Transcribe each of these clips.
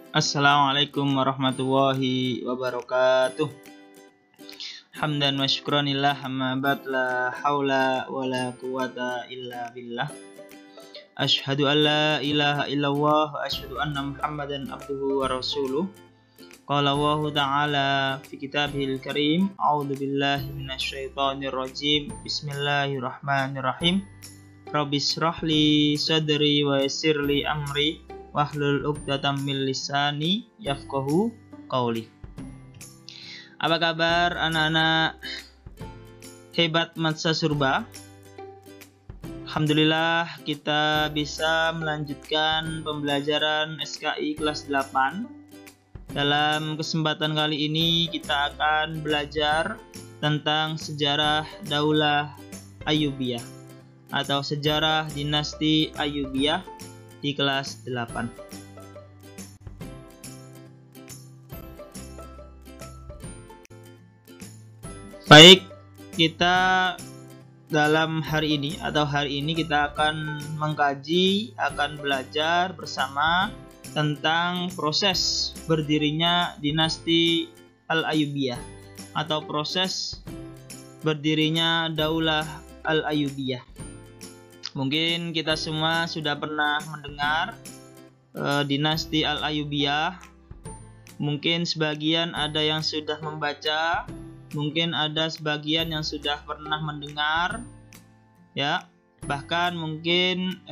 Assalamualaikum warahmatullahi wabarakatuh. Hamdan wa syukranillah amma ba'd, la haula wa la quwata illa billah. Asyhadu an la ilaha illallah wa asyhadu anna Muhammadan abduhu wa rasuluh. Qala Allah ta'ala fi kitabihil karim, a'udzu billahi minasyaitonir rajim. Bismillahirrahmanirrahim. Rabbis shrahli sadri wa yassirli amri wahlul 'uqdatam min lisani yafqahu qauli. Apa kabar anak-anak hebat Matsa Surba? Alhamdulillah kita bisa melanjutkan pembelajaran SKI kelas 8. Dalam kesempatan kali ini kita akan belajar tentang sejarah Daulah Ayyubiyah atau sejarah dinasti Ayyubiyah di kelas 8. Baik, kita dalam hari ini kita akan mengkaji, akan belajar bersama tentang proses berdirinya dinasti Al-Ayyubiyah atau proses berdirinya Daulah Al-Ayyubiyah. Mungkin kita semua sudah pernah mendengar dinasti Al-Ayyubiyah. Mungkin sebagian ada yang sudah membaca, mungkin ada sebagian yang sudah pernah mendengar, ya. Bahkan mungkin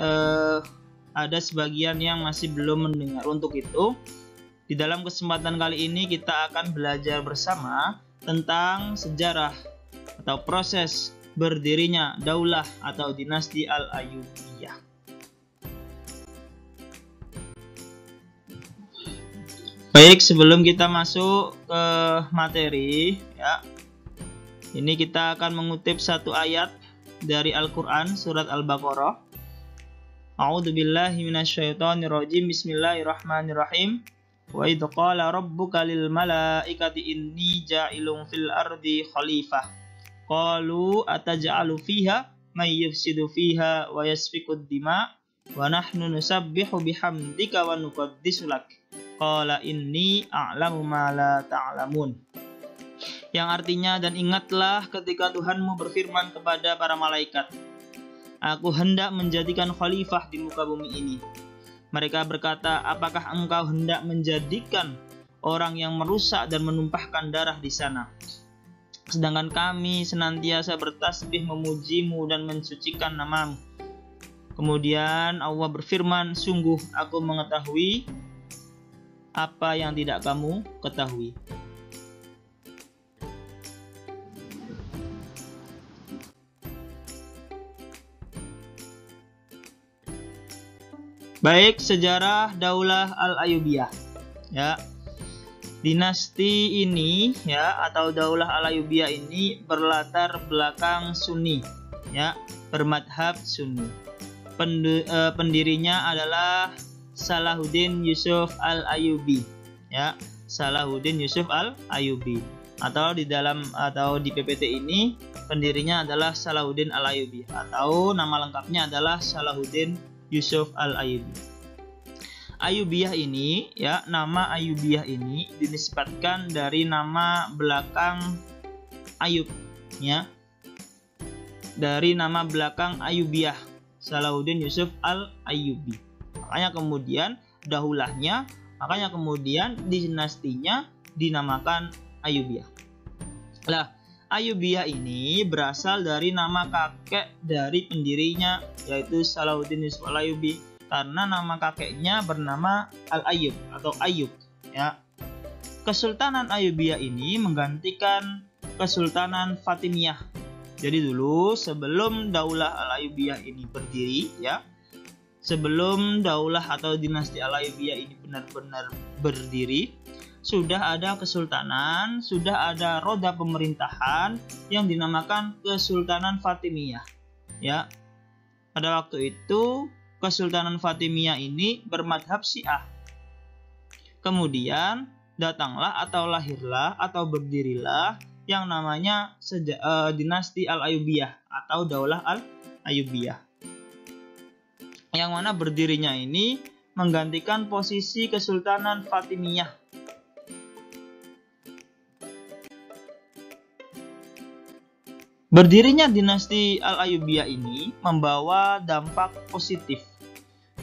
ada sebagian yang masih belum mendengar. Untuk itu, di dalam kesempatan kali ini kita akan belajar bersama tentang sejarah atau proses berdirinya daulah atau dinasti Al-Ayyubiyah. Baik, sebelum kita masuk ke materi, ya, ini kita akan mengutip satu ayat dari Al-Quran surat Al-Baqarah. A'udzu billahi minasyaitonir rajim. Bismillahirrahmanirrahim. Wa idz qala rabbuka lil malaikati inni ja'ilun fil ardi khalifah. Qalu ataj'alu fiha may yufsidu fiha wa yasfikud dima wa nahnu nusabbihu bihamdika wa nuqaddisu lak. Qala inni a'lamu ma la ta'lamun. Yang artinya, dan ingatlah ketika Tuhanmu berfirman kepada para malaikat, Aku hendak menjadikan khalifah di muka bumi ini. Mereka berkata, apakah engkau hendak menjadikan orang yang merusak dan menumpahkan darah di sana? Sedangkan kami senantiasa bertasbih memujimu dan mensucikan namamu. Kemudian Allah berfirman, sungguh aku mengetahui apa yang tidak kamu ketahui. Baik, sejarah Daulah Al-Ayyubiyah, ya. Dinasti ini, ya, atau Daulah Al-Ayyubiyah ini berlatar belakang Sunni, ya, bermadhab Sunni. Pendirinya adalah Salahuddin Yusuf Al-Ayyubi, ya, Salahuddin Yusuf Al-Ayyubi. Atau di PPT ini pendirinya adalah Salahuddin Al-Ayyubi, atau nama lengkapnya adalah Salahuddin Yusuf Al-Ayyubi. Ayyubiyah ini, ya, nama Ayyubiyah ini dinisbatkan dari nama belakang Ayyub, ya, dari nama belakang Ayyubiyah, Salahuddin Yusuf Al-Ayyubi. Makanya kemudian dinastinya dinamakan Ayyubiyah. Lah, Ayyubiyah ini berasal dari nama kakek dari pendirinya, yaitu Salahuddin Yusuf Al-Ayyubi, karena nama kakeknya bernama Al-Ayyub atau Ayyub, ya. Kesultanan Ayyubiyah ini menggantikan Kesultanan Fatimiyah. Jadi dulu sebelum Daulah Al-Ayyubiyah ini berdiri, ya, sebelum Daulah atau dinasti Al-Ayyubiyah ini benar-benar berdiri, sudah ada kesultanan, sudah ada roda pemerintahan yang dinamakan Kesultanan Fatimiyah, ya. Pada waktu itu Kesultanan Fatimiyah ini bermadhab Syiah. Kemudian datanglah atau lahirlah atau berdirilah yang namanya dinasti Al-Ayyubiyah atau Daulah Al-Ayyubiyah. Yang mana berdirinya ini menggantikan posisi Kesultanan Fatimiyah. Berdirinya dinasti Al-Ayyubiyah ini membawa dampak positif.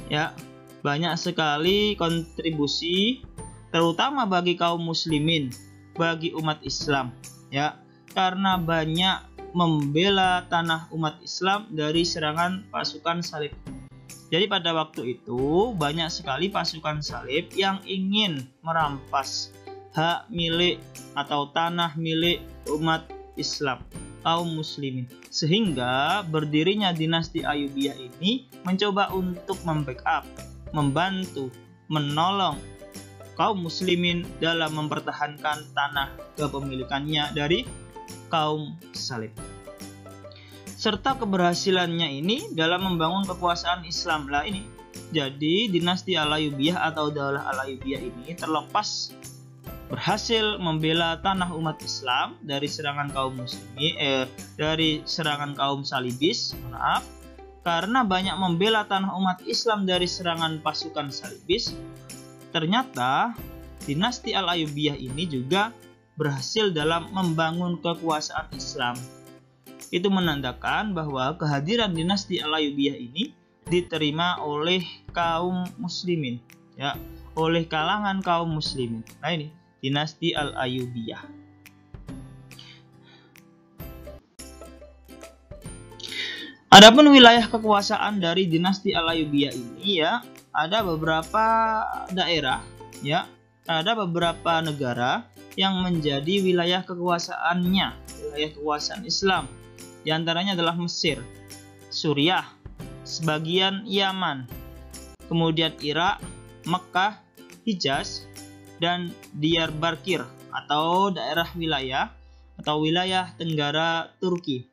Ya, banyak sekali kontribusi terutama bagi kaum muslimin, bagi umat Islam, ya. Karena banyak membela tanah umat Islam dari serangan pasukan salib. Jadi pada waktu itu banyak sekali pasukan salib yang ingin merampas hak milik atau tanah milik umat Islam, kaum muslimin. Sehingga berdirinya dinasti Ayyubiyah ini mencoba untuk membackup, membantu, menolong kaum muslimin dalam mempertahankan tanah kepemilikannya dari kaum salib. Serta keberhasilannya ini dalam membangun kekuasaan Islam lah ini. Jadi dinasti Al-Ayyubiyah atau Daulah Al-Ayyubiyah ini terlepas berhasil membela tanah umat Islam dari serangan kaum muslimin, dari serangan kaum salibis, karena banyak membela tanah umat Islam dari serangan pasukan salibis. Ternyata dinasti Al-Ayyubiyah ini juga berhasil dalam membangun kekuasaan Islam. Itu menandakan bahwa kehadiran dinasti Al-Ayyubiyah ini diterima oleh kaum muslimin, ya, oleh kalangan kaum muslimin. Nah ini dinasti Al-Ayyubiyah. Adapun wilayah kekuasaan dari dinasti Al-Ayyubiyah ini, ya, ada beberapa daerah, ya, ada beberapa negara yang menjadi wilayah kekuasaannya, wilayah kekuasaan Islam. Di antaranya adalah Mesir, Suriah, sebagian Yaman, kemudian Irak, Mekah, Hijaz, dan Diyarbakir atau daerah wilayah atau wilayah Tenggara Turki.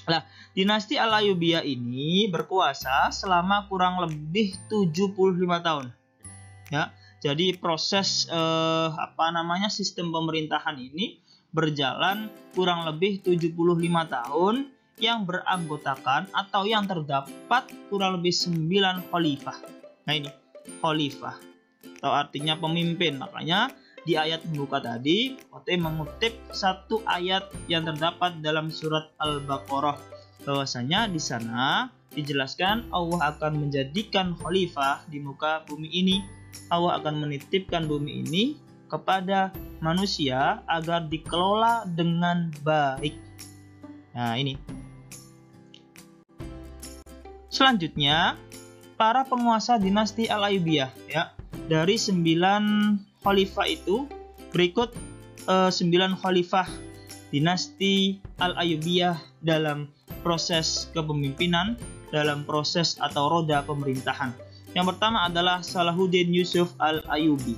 Nah, dinasti Al-Ayyubiyah ini berkuasa selama kurang lebih 75 tahun. Ya, jadi proses sistem pemerintahan ini berjalan kurang lebih 75 tahun yang beranggotakan atau yang terdapat kurang lebih 9 khalifah. Nah ini khalifah atau artinya pemimpin. Makanya di ayat pembuka tadi Ote mengutip satu ayat yang terdapat dalam surat Al-Baqarah, bahwasanya di sana dijelaskan Allah akan menjadikan khalifah di muka bumi ini. Allah akan menitipkan bumi ini kepada manusia agar dikelola dengan baik. Nah ini. Selanjutnya, para penguasa dinasti Al-Ayyubiyah, ya. Dari 9 khalifah itu berikut 9 khalifah dinasti Al-Ayyubiyah dalam proses kepemimpinan, dalam proses atau roda pemerintahan. Yang pertama adalah Salahuddin Yusuf Al-Ayyubi.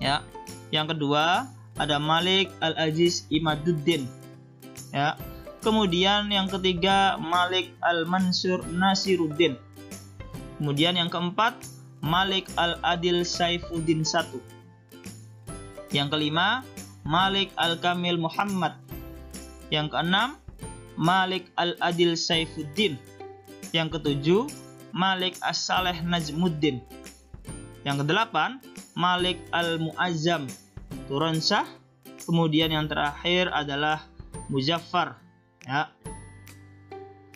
Ya. Yang kedua ada Malik Al-Aziz Imaduddin. Ya. Kemudian yang ketiga Malik Al-Mansur Nasiruddin. Kemudian yang keempat Malik Al-Adil Saifuddin I. Yang kelima Malik Al-Kamil Muhammad. Yang keenam Malik Al-Adil Saifuddin. Yang ketujuh Malik As-Saleh Najmuddin. Yang kedelapan Malik Al-Muazzam Turansyah. Kemudian yang terakhir adalah Muzaffar. Ya.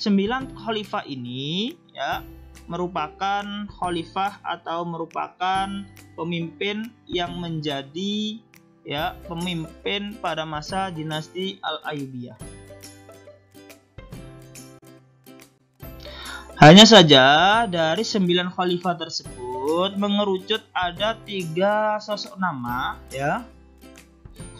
9 khalifah ini, ya, merupakan khalifah atau merupakan pemimpin yang menjadi, ya, pemimpin pada masa dinasti Al-Ayyubiyah. Hanya saja dari 9 khalifah tersebut mengerucut ada 3 sosok nama, ya,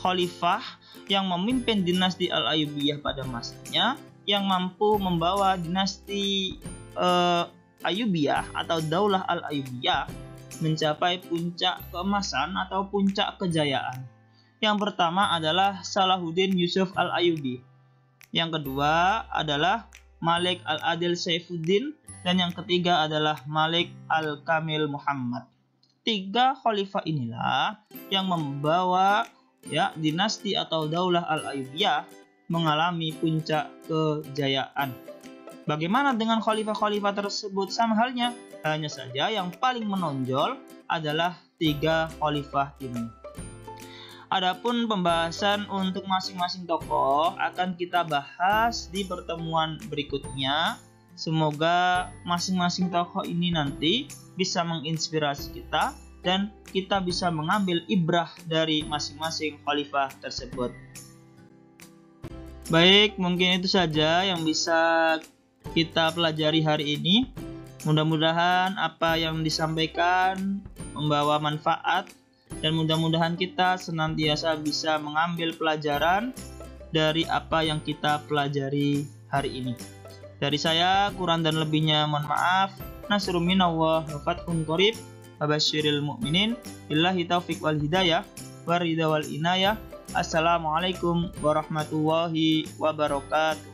khalifah yang memimpin dinasti Al-Ayyubiyah pada masanya, yang mampu membawa dinasti Ayyubiyah atau Daulah Al-Ayyubiyah mencapai puncak keemasan atau puncak kejayaan. Yang pertama adalah Salahuddin Yusuf Al-Ayyubi. Yang kedua adalah Malik Al-Adil Saifuddin, dan yang ketiga adalah Malik Al-Kamil Muhammad. 3 khalifah inilah yang membawa, ya, dinasti atau Daulah Al-Ayyubiyah mengalami puncak kejayaan. Bagaimana dengan khalifah-khalifah tersebut? Sama halnya, hanya saja yang paling menonjol adalah 3 khalifah ini. Adapun pembahasan untuk masing-masing tokoh akan kita bahas di pertemuan berikutnya. Semoga masing-masing tokoh ini nanti bisa menginspirasi kita dan kita bisa mengambil ibrah dari masing-masing khalifah tersebut. Baik, mungkin itu saja yang bisa kita pelajari hari ini. Mudah-mudahan apa yang disampaikan membawa manfaat dan mudah-mudahan kita senantiasa bisa mengambil pelajaran dari apa yang kita pelajari hari ini. Dari saya kurang dan lebihnya mohon maaf. Nasrun minallah wa fathun qarib. Wabasyiril mu'minin. Billahi taufiq wal hidayah wa ridha wal inayah. Assalamualaikum warahmatullahi wabarakatuh.